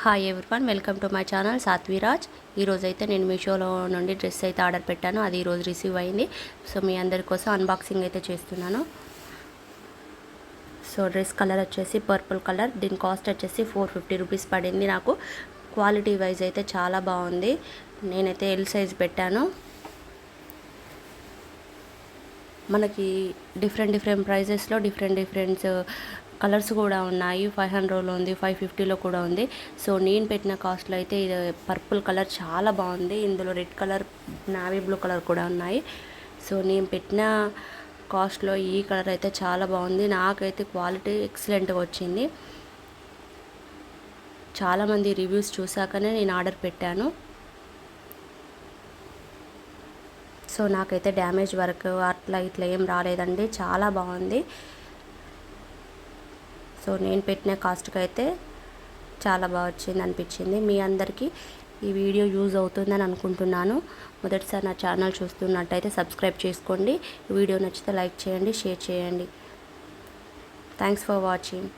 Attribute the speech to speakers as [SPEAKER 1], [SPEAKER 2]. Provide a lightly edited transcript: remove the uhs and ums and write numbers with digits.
[SPEAKER 1] Hi everyone, welcome to my channel Satviraj. ఈరోజు అయితే నేను మీషోలో నుండి డ్రెస్ అయితే ఆర్డర్ పెట్టాను. అది ఈరోజు రిసీవ్ అయింది. సో మీ అందరి కోసం అన్బాక్సింగ్ అయితే చేస్తున్నాను. సో డ్రెస్ కలర్ వచ్చేసి పర్పుల్ కలర్. దీని కాస్ట్ వచ్చేసి 450 రూపీస్ పడింది. నాకు క్వాలిటీ వైజ్ అయితే చాలా బాగుంది. నేనైతే ఎల్ సైజ్ పెట్టాను. మనకి డిఫరెంట్ ప్రైజెస్లో డిఫరెంట్ కలర్స్ కూడా ఉన్నాయి. 500లో ఉంది, 550లో కూడా ఉంది. సో నేను పెట్టిన కాస్ట్లో అయితే ఇది పర్పుల్ కలర్ చాలా బాగుంది. ఇందులో red colour, navy blue colour కూడా ఉన్నాయి. సో నేను పెట్టిన కాస్ట్లో ఈ కలర్ అయితే చాలా బాగుంది. నాకైతే క్వాలిటీ ఎక్సలెంట్గా వచ్చింది. చాలామంది రివ్యూస్ చూసాకనే నేను ఆర్డర్ పెట్టాను. సో నాకైతే డ్యామేజ్ వర్క్ ఇట్లా ఏం రాలేదండి. చాలా బాగుంది. సో నేను పెట్టిన కాస్ట్కి అయితే చాలా బాగా వచ్చింది అనిపించింది. మీ అందరికీ ఈ వీడియో యూజ్ అవుతుందని అనుకుంటున్నాను. మొదటిసారి నా ఛానల్ చూస్తున్నట్టయితే సబ్స్క్రైబ్ చేసుకోండి. వీడియో నచ్చితే లైక్ చేయండి, షేర్ చేయండి. Thanks for watching.